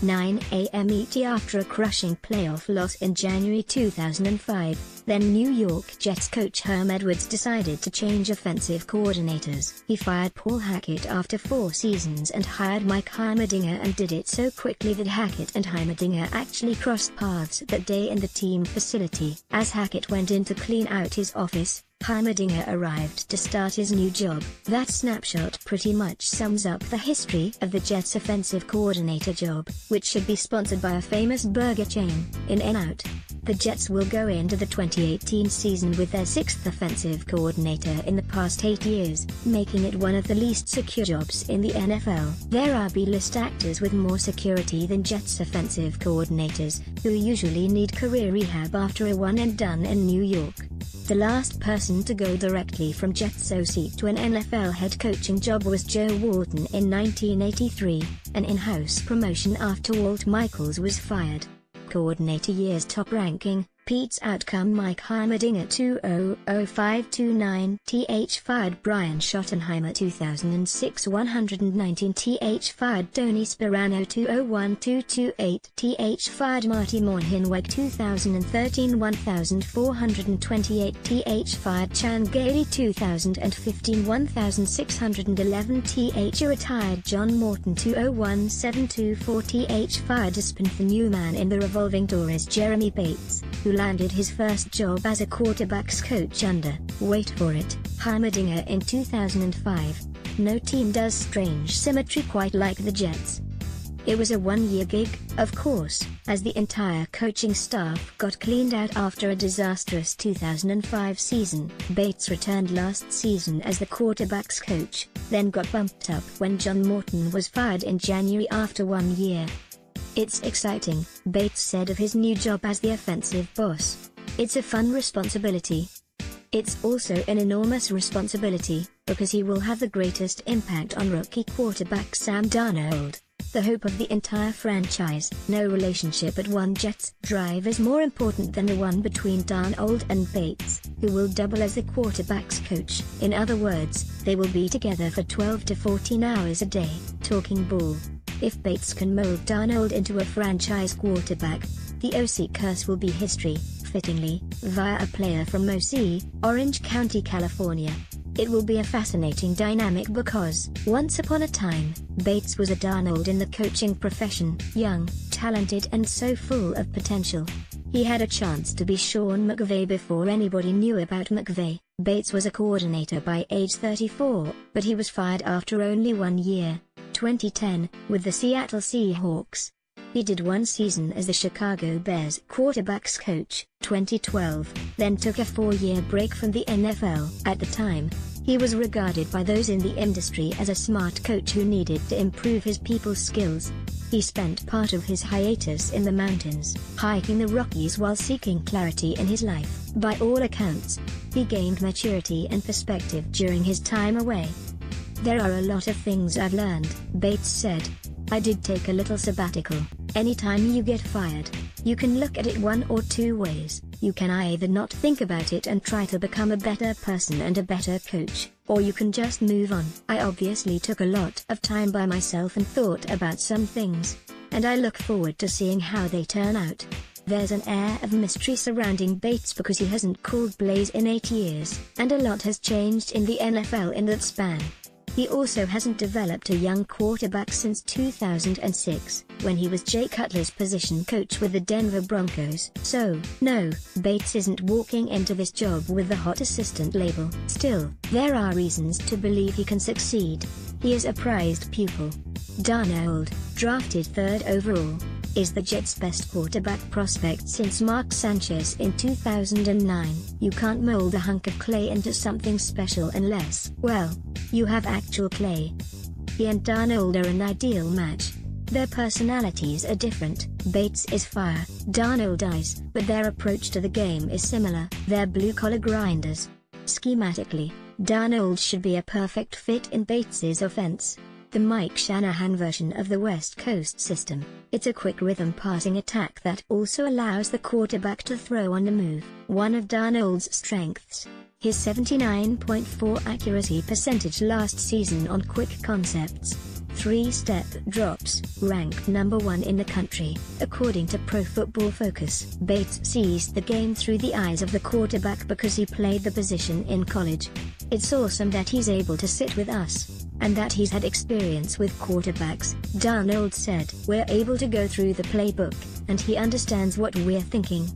9 a.m. ET after a crushing playoff loss in January 2005, then New York Jets coach Herm Edwards decided to change offensive coordinators. He fired Paul Hackett after 4 seasons and hired Mike Heimerdinger, and did it so quickly that Hackett and Heimerdinger actually crossed paths that day in the team facility. As Hackett went in to clean out his office, Heimerdinger arrived to start his new job. That snapshot pretty much sums up the history of the Jets' offensive coordinator job, which should be sponsored by a famous burger chain, In-N-Out. The Jets will go into the 2018 season with their 6th offensive coordinator in the past 8 years, making it one of the least secure jobs in the NFL. There are B-list actors with more security than Jets offensive coordinators, who usually need career rehab after a one-and-done in New York. The last person to go directly from Jets OC to an NFL head coaching job was Joe Wharton in 1983, an in-house promotion after Walt Michaels was fired. Coordinator year's top ranking, Pete's outcome Mike Heimerdinger 200529 fired Brian Schottenheimer 2006 119 fired Tony Sperano 201228 fired Marty Mornhinweg 2013 1428 fired Chan Gailey 2015 1611 retired John Morton 201724 fired Spinth. The new man in the revolving door is Jeremy Bates, who landed his first job as a quarterbacks coach under, wait for it, Heimerdinger in 2005. No team does strange symmetry quite like the Jets. It was a one-year gig, of course, as the entire coaching staff got cleaned out after a disastrous 2005 season. Bates returned last season as the quarterbacks coach, then got bumped up when John Morton was fired in January after 1 year. "It's exciting," Bates said of his new job as the offensive boss. "It's a fun responsibility. It's also an enormous responsibility, because he will have the greatest impact on rookie quarterback Sam Darnold, the hope of the entire franchise. No relationship at one Jets drive is more important than the one between Darnold and Bates, who will double as the quarterback's coach. In other words, they will be together for 12 to 14 hours a day, talking ball. If Bates can mold Darnold into a franchise quarterback, the OC curse will be history, fittingly, via a player from OC, Orange County, California. It will be a fascinating dynamic because, once upon a time, Bates was a Darnold in the coaching profession, young, talented and so full of potential. He had a chance to be Sean McVay before anybody knew about McVay. Bates was a coordinator by age 34, but he was fired after only 1 year. 2010, with the Seattle Seahawks. He did 1 season as the Chicago Bears quarterbacks coach, 2012, then took a 4-year break from the NFL. At the time, he was regarded by those in the industry as a smart coach who needed to improve his people's skills. He spent part of his hiatus in the mountains, hiking the Rockies while seeking clarity in his life. By all accounts, he gained maturity and perspective during his time away. "There are a lot of things I've learned," Bates said. "I did take a little sabbatical. Anytime you get fired, you can look at it one or two ways. You can either not think about it and try to become a better person and a better coach, or you can just move on. I obviously took a lot of time by myself and thought about some things, and I look forward to seeing how they turn out." There's an air of mystery surrounding Bates because he hasn't called plays in 8 years, and a lot has changed in the NFL in that span. He also hasn't developed a young quarterback since 2006, when he was Jay Cutler's position coach with the Denver Broncos. So, no, Bates isn't walking into this job with the hot assistant label. Still, there are reasons to believe he can succeed. He is a prized pupil. Darnold, drafted 3rd overall, is the Jets' best quarterback prospect since Mark Sanchez in 2009. You can't mold a hunk of clay into something special unless, well, you have actual clay. He and Darnold are an ideal match. Their personalities are different. Bates is fire, Darnold ice, but their approach to the game is similar. They're blue-collar grinders. Schematically, Darnold should be a perfect fit in Bates's offense. The Mike Shanahan version of the West Coast system. It's a quick rhythm passing attack that also allows the quarterback to throw on the move. One of Darnold's strengths, his 79.4 accuracy percentage last season on quick concepts. 3-step drops, ranked number 1 in the country, according to Pro Football Focus. Bates sees the game through the eyes of the quarterback because he played the position in college. It's awesome that he's able to sit with us, and that he's had experience with quarterbacks, Darnold said. We're able to go through the playbook, and he understands what we're thinking.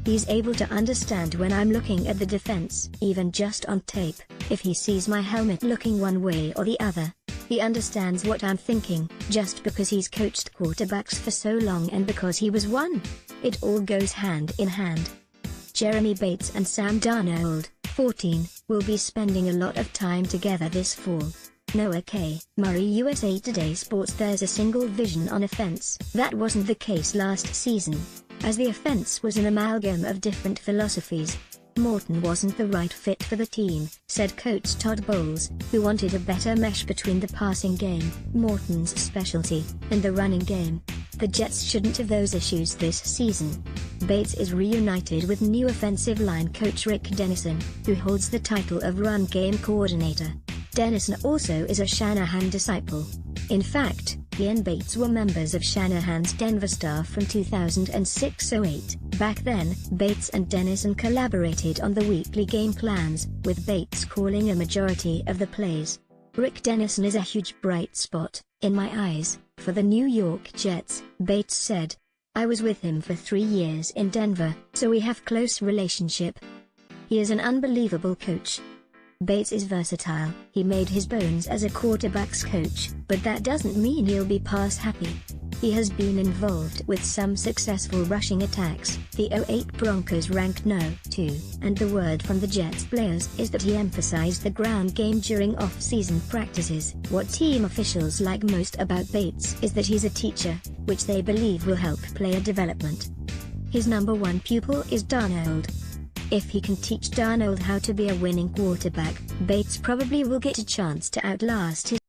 He's able to understand when I'm looking at the defense, even just on tape, if he sees my helmet looking one way or the other. He understands what I'm thinking, just because he's coached quarterbacks for so long and because he was one. It all goes hand in hand. Jeremy Bates and Sam Darnold, 14, will be spending a lot of time together this fall. Noah K. Murray, USA Today Sports. There's a single vision on offense. That wasn't the case last season, as the offense was an amalgam of different philosophies. Morton wasn't the right fit for the team, said coach Todd Bowles, who wanted a better mesh between the passing game, Morton's specialty, and the running game. The Jets shouldn't have those issues this season. Bates is reunited with new offensive line coach Rick Dennison, who holds the title of run game coordinator. Dennison also is a Shanahan disciple. In fact, he and Bates were members of Shanahan's Denver staff from 2006-08. Back then, Bates and Dennison collaborated on the weekly game plans, with Bates calling a majority of the plays. Rick Dennison is a huge bright spot, in my eyes, for the New York Jets, Bates said. I was with him for 3 years in Denver, so we have close relationship. He is an unbelievable coach. Bates is versatile. He made his bones as a quarterbacks coach, but that doesn't mean he'll be pass happy. He has been involved with some successful rushing attacks. The 08 Broncos ranked no. 2, and the word from the Jets players is that he emphasized the ground game during off-season practices. What team officials like most about Bates is that he's a teacher, which they believe will help player development. His number 1 pupil is Darnold. If he can teach Darnold how to be a winning quarterback, Bates probably will get a chance to outlast his